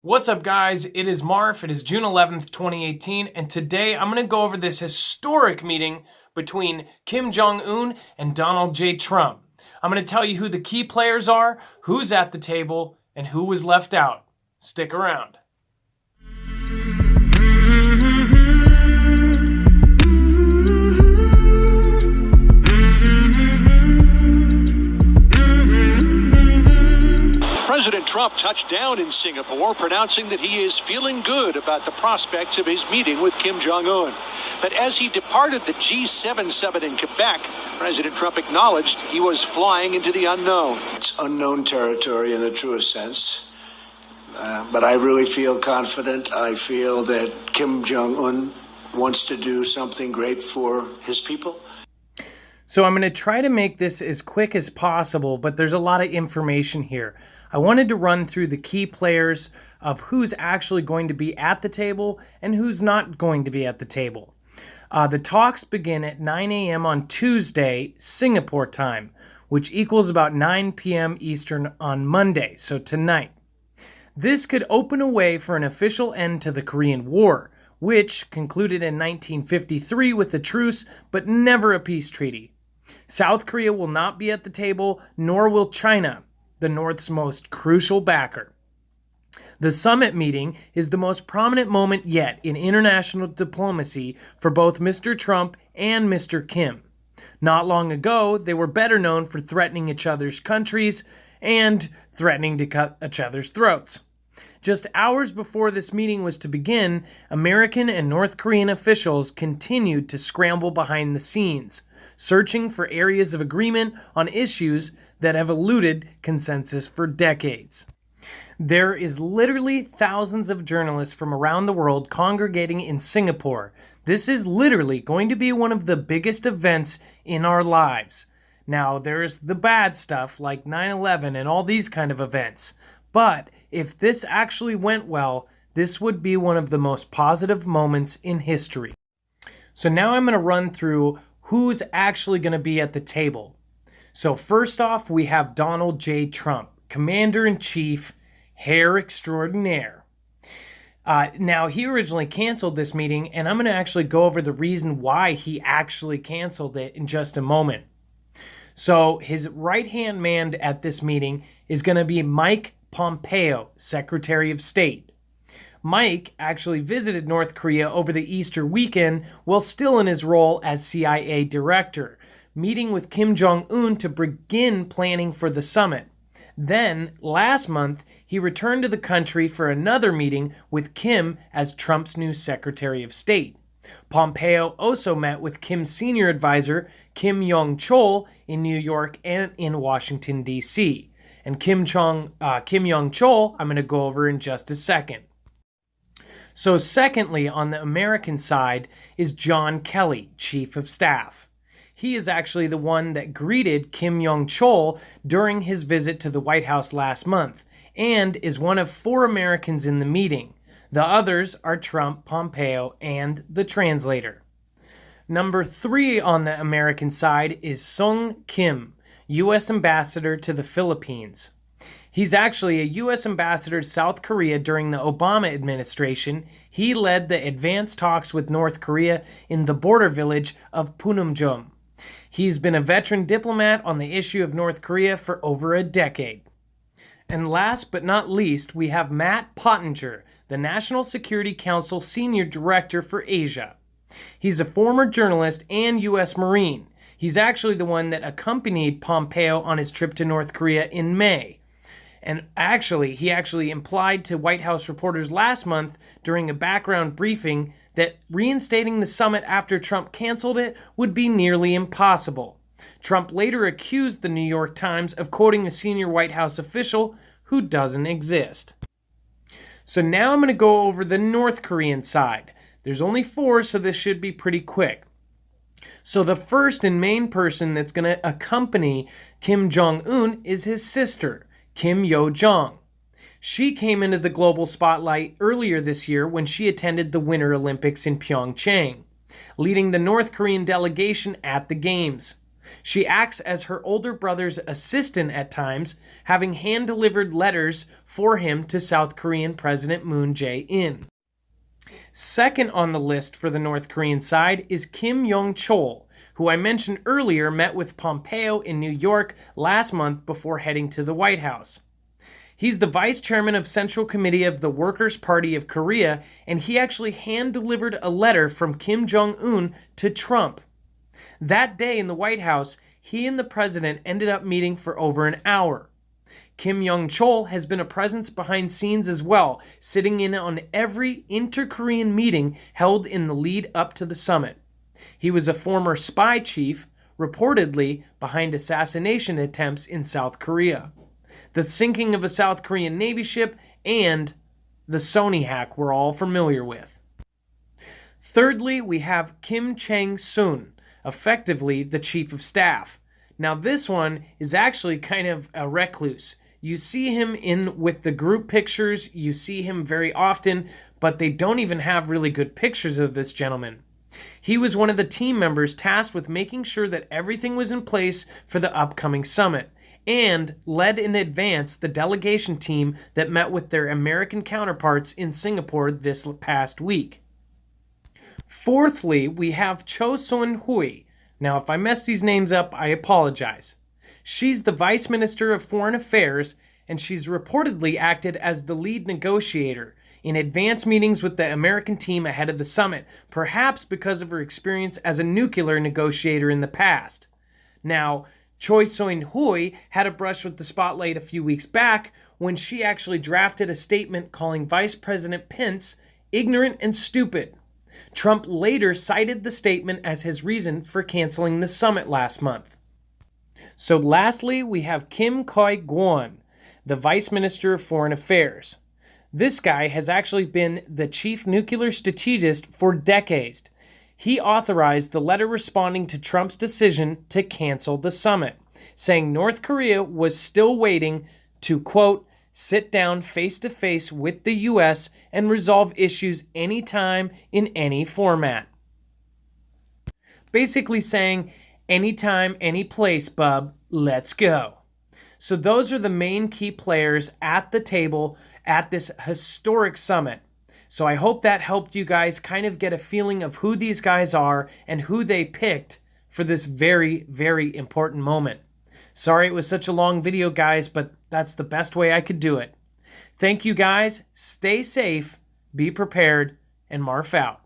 What's up, guys? It is Marf. It is June 11th, 2018, and today I'm going to go over this historic meeting between Kim Jong Un and Donald J. Trump. I'm going to tell you who the key players are, who's at the table, and who was left out. Stick around. President Trump touched down in Singapore, pronouncing that he is feeling good about the prospects of his meeting with Kim Jong Un. But as he departed the G7 summit in Quebec, President Trump acknowledged he was flying into the unknown. It's unknown territory in the truest sense. But I really feel confident. I feel that Kim Jong Un wants to do something great for his people. So I'm going to try to make this as quick as possible, but there's a lot of information here. I wanted to run through the key players of who's actually going to be at the table and who's not going to be at the table. The talks begin at 9 a.m. on Tuesday, Singapore time, which equals about 9 p.m. Eastern on Monday, so tonight. This could open a way for an official end to the Korean War, which concluded in 1953 with a truce, but never a peace treaty. South Korea will not be at the table, nor will China, the North's most crucial backer. The summit meeting is the most prominent moment yet in international diplomacy for both Mr. Trump and Mr. Kim. Not long ago, they were better known for threatening each other's countries and threatening to cut each other's throats. Just hours before this meeting was to begin, American and North Korean officials continued to scramble behind the scenes, searching for areas of agreement on issues that have eluded consensus for decades. There is literally thousands of journalists from around the world congregating in Singapore. This is literally going to be one of the biggest events in our lives. Now, there's the bad stuff like 9/11 and all these kind of events. But if this actually went well, this would be one of the most positive moments in history. So now I'm going to run through who's actually going to be at the table. So first off, we have Donald J. Trump, Commander-in-Chief, Hair Extraordinaire. Now, he originally canceled this meeting, and I'm going to actually go over the reason why he actually canceled it in just a moment. So his right-hand man at this meeting is going to be Mike Pompeo, Secretary of State. Mike actually visited North Korea over the Easter weekend while still in his role as CIA director, meeting with Kim Jong Un to begin planning for the summit. Then, last month, he returned to the country for another meeting with Kim as Trump's new Secretary of State. Pompeo also met with Kim's senior advisor, Kim Yong Chol, in New York and in Washington, D.C. And Kim Yong Chol, I'm going to go over in just a second. So secondly, on the American side is John Kelly, Chief of Staff. He is actually the one that greeted Kim Yong Chol during his visit to the White House last month and is one of 4 Americans in the meeting. The others are Trump, Pompeo, and the translator. Number 3 on the American side is Sung Kim, U.S. Ambassador to the Philippines. He's actually a U.S. ambassador to South Korea during the Obama administration. He led the advanced talks with North Korea in the border village of Punamjom. He's been a veteran diplomat on the issue of North Korea for over a decade. And last but not least, we have Matt Pottinger, the National Security Council Senior Director for Asia. He's a former journalist and U.S. Marine. He's actually the one that accompanied Pompeo on his trip to North Korea in May. And he actually implied to White House reporters last month during a background briefing that reinstating the summit after Trump canceled it would be nearly impossible. Trump later accused the New York Times of quoting a senior White House official who doesn't exist. So now I'm going to go over the North Korean side. There's only 4, so this should be pretty quick. So the first and main person that's going to accompany Kim Jong Un is his sister, Kim Yo Jong. She came into the global spotlight earlier this year when she attended the Winter Olympics in Pyeongchang, leading the North Korean delegation at the Games. She acts as her older brother's assistant at times, having hand-delivered letters for him to South Korean President Moon Jae-in. Second on the list for the North Korean side is Kim Yong Chol, who I mentioned earlier met with Pompeo in New York last month before heading to the White House. He's the vice chairman of Central Committee of the Workers' Party of Korea, and he actually hand-delivered a letter from Kim Jong Un to Trump. That day in the White House, he and the president ended up meeting for over an hour. Kim Yong Chol has been a presence behind scenes as well, sitting in on every inter-Korean meeting held in the lead up to the summit. He was a former spy chief, reportedly behind assassination attempts in South Korea, the sinking of a South Korean Navy ship, and the Sony hack we're all familiar with. Thirdly, we have Kim Chang Son, effectively the chief of staff. Now this one is actually kind of a recluse. You see him in with the group pictures, you see him very often, but they don't even have really good pictures of this gentleman. He was one of the team members tasked with making sure that everything was in place for the upcoming summit, and led in advance the delegation team that met with their American counterparts in Singapore this past week. Fourthly, we have Choe Son Hui. Now, if I mess these names up, I apologize. She's the Vice Minister of Foreign Affairs, and she's reportedly acted as the lead negotiator in advance meetings with the American team ahead of the summit, perhaps because of her experience as a nuclear negotiator in the past. Now, Choe Son Hui had a brush with the spotlight a few weeks back when she actually drafted a statement calling Vice President Pence ignorant and stupid. Trump later cited the statement as his reason for canceling the summit last month. So lastly, we have Kye Gwan, the Vice Minister of Foreign Affairs. This guy has actually been the chief nuclear strategist for decades. He authorized the letter responding to Trump's decision to cancel the summit, saying North Korea was still waiting to, quote, sit down face-to-face with the U.S. and resolve issues anytime in any format. Basically saying, anytime, any place, bub, let's go. So those are the main key players at the table at this historic summit. So I hope that helped you guys kind of get a feeling of who these guys are and who they picked for this very, very important moment. Sorry it was such a long video, guys, but that's the best way I could do it. Thank you, guys. Stay safe, be prepared, and Marf out.